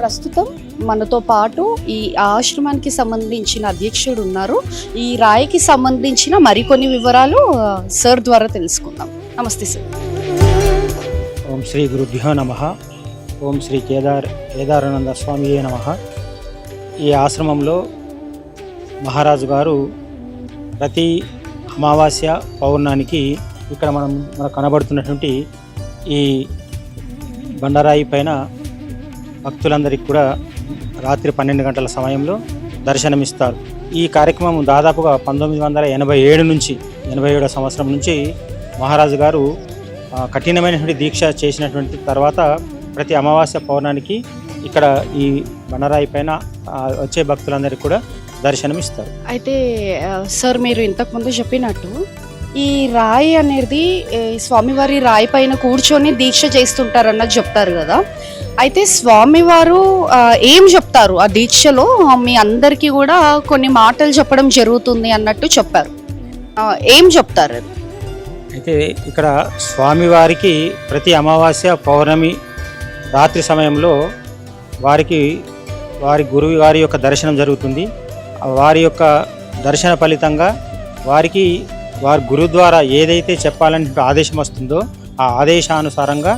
ప్రస్తుతం మనతో పాటు ఈ ఆశ్రమానికి సంబంధించిన అధ్యక్షుడు ఉన్నారు. ఈ రాయికి సంబంధించిన మరికొన్ని వివరాలు సార్ ద్వారా తెలుసుకుందాం. నమస్తే సార్. ఓం శ్రీ గురుభ్యో నమః. ఓం శ్రీ కేదారానంద స్వామియే నమః. ఈ ఆశ్రమంలో మహారాజు గారు ప్రతి అమావాస్య పౌర్ణానికి ఇక్కడ మనకు కనబడుతున్నటువంటి ఈ బండరాయి పైన భక్తులందరికీ కూడా రాత్రి 12 గంటల సమయంలో దర్శనమిస్తారు. ఈ కార్యక్రమం దాదాపుగా 1987 నుంచి 87వ సంవత్సరం నుంచి మహారాజు గారు కఠినమైనటువంటి దీక్ష చేసినటువంటి తర్వాత ప్రతి అమావాస్య పౌర్ణానికి ఇక్కడ ఈ బండరాయి పైన వచ్చే భక్తులందరికీ కూడా దర్శనమిస్తారు. అయితే సార్ మీరు ఇంతకుముందు చెప్పినట్టు ఈ రాయి అనేది స్వామివారి రాయి పైన కూర్చొని దీక్ష చేస్తుంటారన్నది చెప్తారు కదా. అయితే స్వామివారు ఏం చెప్తారు ఆ దీక్షలో? మీ అందరికీ కూడా కొన్ని మాటలు చెప్పడం జరుగుతుంది అన్నట్టు చెప్పారు. ఏం చెప్తారు? అయితే ఇక్కడ స్వామివారికి ప్రతి అమావాస్య పౌర్ణమి రాత్రి సమయంలో వారి గురువు గారి యొక్క దర్శనం జరుగుతుంది. వారి యొక్క దర్శన ఫలితంగా వారి గురువు ద్వారా ఏదైతే చెప్పాలని ఆదేశం వస్తుందో ఆ ఆదేశానుసారంగా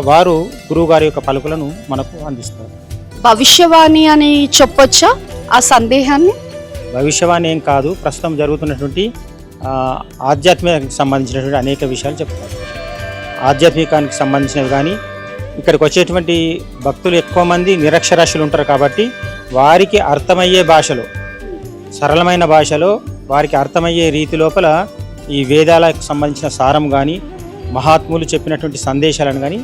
వారు గురువు గారి యొక్క పలుకులను మనకు అందిస్తారు. భవిష్యవాణి అని చెప్పొచ్చా ఆ సందేహాన్ని? భవిష్యవాణి ఏం కాదు, ప్రస్తుతం జరుగుతున్నటువంటి ఆధ్యాత్మికానికి సంబంధించినటువంటి అనేక విషయాలు చెప్తారు. ఆధ్యాత్మికానికి సంబంధించినవి కానీ ఇక్కడికి వచ్చేటువంటి భక్తులు ఎక్కువ మంది నిరక్షరాస్యులు ఉంటారు కాబట్టి వారికి అర్థమయ్యే భాషలో, సరళమైన భాషలో వారికి అర్థమయ్యే రీతి లోపల ఈ వేదాలకు సంబంధించిన సారం కానీ మహాత్ములు చెప్పినటువంటి సందేశాలను కానీ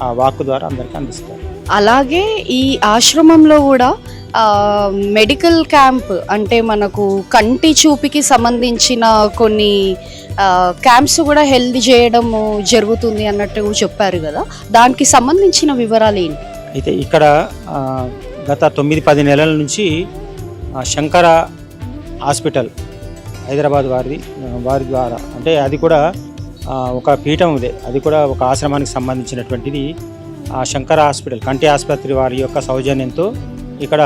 ఆ వాక్కు ద్వారా అందరికీ అందిస్తారు. అలాగే ఈ ఆశ్రమంలో కూడా మెడికల్ క్యాంప్ అంటే మనకు కంటి చూపుకి సంబంధించిన కొన్ని క్యాంప్స్ కూడా హెల్త్ చేయడం జరుగుతుంది అన్నట్టు చెప్పారు కదా. దానికి సంబంధించిన వివరాలు ఏంటి? అయితే ఇక్కడ గత 9-10 నెలల నుంచి శంకర హాస్పిటల్ హైదరాబాద్ వారి ద్వారా, అంటే అది కూడా ఒక పీఠం ఇదే, అది కూడా ఒక ఆశ్రమానికి సంబంధించినటువంటిది. ఆ శంకర హాస్పిటల్ కంటి ఆసుపత్రి వారి యొక్క సౌజన్యంతో ఇక్కడ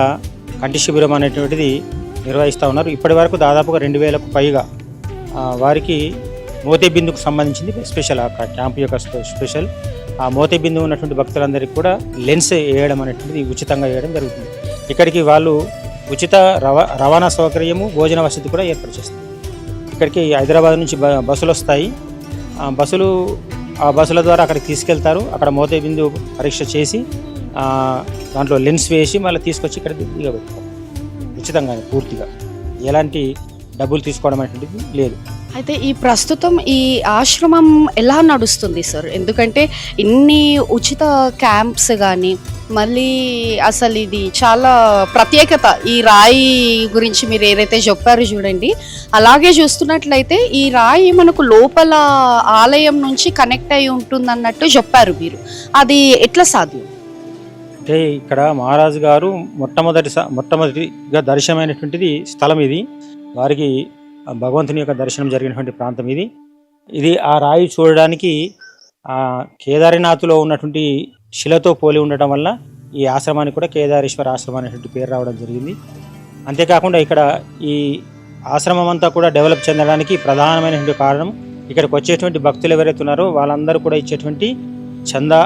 కంటి శిబిరం అనేటువంటిది నిర్వహిస్తూ ఉన్నారు. ఇప్పటి వరకు దాదాపుగా 2000కు పైగా వారికి మోతేబిందుకు సంబంధించింది స్పెషల్ ఆ క్యాంప్ యొక్క స్పెషల్. ఆ మోతేబిందు ఉన్నటువంటి భక్తులందరికీ కూడా లెన్స్ వేయడం అనేటువంటిది ఉచితంగా వేయడం జరుగుతుంది. ఇక్కడికి వాళ్ళు ఉచిత రవాణా సౌకర్యము, భోజన వసతి కూడా ఏర్పాటు చేస్తారు. ఇక్కడికి హైదరాబాద్ నుంచి బస్సులు వస్తాయి. ఆ బస్సుల ద్వారా అక్కడికి తీసుకెళ్తారు. అక్కడ మోతేబిందు పరీక్ష చేసి దాంట్లో లెన్స్ వేసి మళ్ళీ తీసుకొచ్చి ఇక్కడ దిగబెడతారు ఉచితంగానే, పూర్తిగా ఎలాంటి డబ్బులు తీసుకోవడం అనేటువంటిది లేదు. అయితే ఈ ప్రస్తుతం ఈ ఆశ్రమం ఎలా నడుస్తుంది సార్? ఎందుకంటే ఇన్ని ఉచిత క్యాంప్స్ కానీ, మళ్ళీ అసలు ఇది చాలా ప్రత్యేకత. ఈ రాయి గురించి మీరు ఏదైతే చెప్పారో చూడండి, అలాగే చూస్తున్నట్లయితే ఈ రాయి మనకు లోపల ఆలయం నుంచి కనెక్ట్ అయి ఉంటుంది అన్నట్టు చెప్పారు మీరు. అది ఎట్లా సాధ్యం? అంటే ఇక్కడ మహారాజు గారు మొట్టమొదటిగా దర్శనమైనటువంటిది స్థలం ఇది. వారికి భగవంతుని యొక్క దర్శనం జరిగినటువంటి ప్రాంతం ఇది ఆ రాయి చూడడానికి కేదారినాథ్లో ఉన్నటువంటి శిలతో పోలి ఉండటం వల్ల ఈ ఆశ్రమానికి కూడా కేదారేశ్వర ఆశ్రమం అనేటువంటి పేరు రావడం జరిగింది. అంతేకాకుండా ఇక్కడ ఈ ఆశ్రమం అంతా కూడా డెవలప్ చెందడానికి ప్రధానమైనటువంటి కారణం ఇక్కడికి వచ్చేటువంటి భక్తులు ఎవరైతే ఉన్నారో వాళ్ళందరూ కూడా ఇచ్చేటువంటి చందా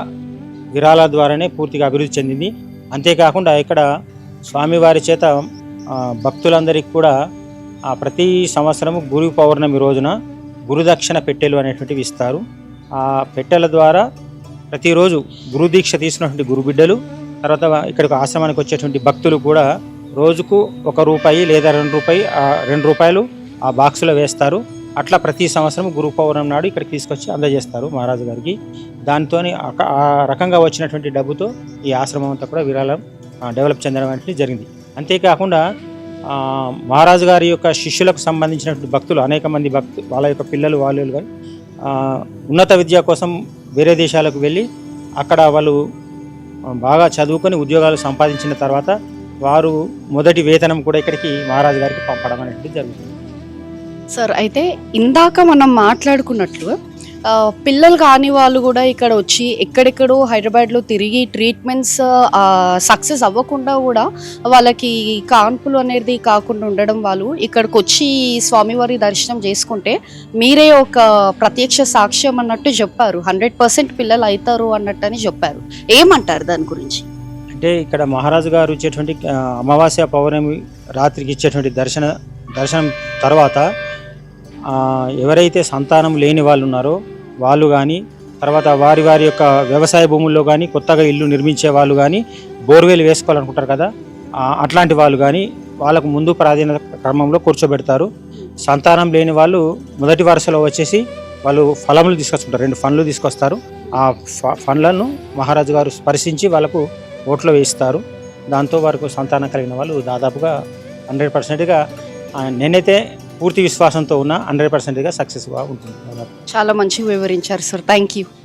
విరాళాల ద్వారానే పూర్తిగా అభివృద్ధి చెందింది. అంతేకాకుండా ఇక్కడ స్వామివారి చేత భక్తులందరికీ కూడా ప్రతి సంవత్సరము గురు పౌర్ణమి రోజున గురుదక్షిణ పెట్టెలు అనేటువంటివి ఇస్తారు. ఆ పెట్టెల ద్వారా ప్రతిరోజు గురుదీక్ష తీసుకున్నటువంటి గురుబిడ్డలు, తర్వాత ఇక్కడికి ఆశ్రమానికి వచ్చేటువంటి భక్తులు కూడా రోజుకు ₹1 లేదా ₹2 ఆ బాక్సులో వేస్తారు. అట్లా ప్రతి సంవత్సరం గురు పౌర్ణమి నాడు ఇక్కడికి తీసుకొచ్చి అందజేస్తారు మహారాజు గారికి. దాంతో ఆ రకంగా వచ్చినటువంటి డబ్బుతో ఈ ఆశ్రమం అంతా కూడా విరాళం డెవలప్ చెందడం అనేది జరిగింది. అంతేకాకుండా మహారాజు గారి యొక్క శిష్యులకు సంబంధించినటువంటి భక్తులు అనేక మంది వాళ్ళ యొక్క పిల్లలు వాళ్ళు కానీ ఉన్నత విద్య కోసం వేరే దేశాలకు వెళ్ళి అక్కడ వాళ్ళు బాగా చదువుకొని ఉద్యోగాలు సంపాదించిన తర్వాత వారు మొదటి వేతనం కూడా ఇక్కడికి మహారాజు గారికి పంపడం అనేది జరుగుతుంది. సార్, అయితే ఇందాక మనం మాట్లాడుకున్నట్లు పిల్లలు కాని వాళ్ళు కూడా ఇక్కడ వచ్చి ఎక్కడెక్కడో హైదరాబాద్లో తిరిగి ట్రీట్మెంట్స్ సక్సెస్ అవ్వకుండా కూడా వాళ్ళకి కాన్పులు అనేది కాకుండా ఉండడం వాళ్ళు ఇక్కడికి వచ్చి స్వామివారి దర్శనం చేసుకుంటే మీరే ఒక ప్రత్యక్ష సాక్ష్యం అన్నట్టు చెప్పారు. 100% పిల్లలు అవుతారు అన్నట్టు అని చెప్పారు. ఏమంటారు దాని గురించి? అంటే ఇక్కడ మహారాజు గారు ఇచ్చేటువంటి అమావాస్య పౌర్ణమి రాత్రికి ఇచ్చేటువంటి దర్శనం తర్వాత ఎవరైతే సంతానం లేని వాళ్ళు ఉన్నారో వాళ్ళు కానీ, తర్వాత వారి వారి యొక్క వ్యవసాయ భూముల్లో కానీ, కొత్తగా ఇల్లు నిర్మించే వాళ్ళు కానీ, బోర్వెల్ వేసుకోవాలనుకుంటారు కదా, అట్లాంటి వాళ్ళు కానీ వాళ్ళకు ముందు ప్రాధాన్యత క్రమంలో కూర్చోబెడతారు. సంతానం లేని వాళ్ళు మొదటి వరుసలో వచ్చేసి వాళ్ళు ఫలములు తీసుకొచ్చుకుంటారు. 2 ఫండ్లు తీసుకొస్తారు. ఆ ఫండ్లను మహారాజు గారు స్పర్శించి వాళ్ళకు ఓట్లో వేయిస్తారు. దాంతో వారికి సంతానం కలిగిన వాళ్ళు దాదాపుగా 100%గా నేనైతే పూర్తి విశ్వాసంతో ఉన్న 100%గా సక్సెస్గా ఉంటుంది. చాలా మంచిగా వివరించారు సార్. Thank you.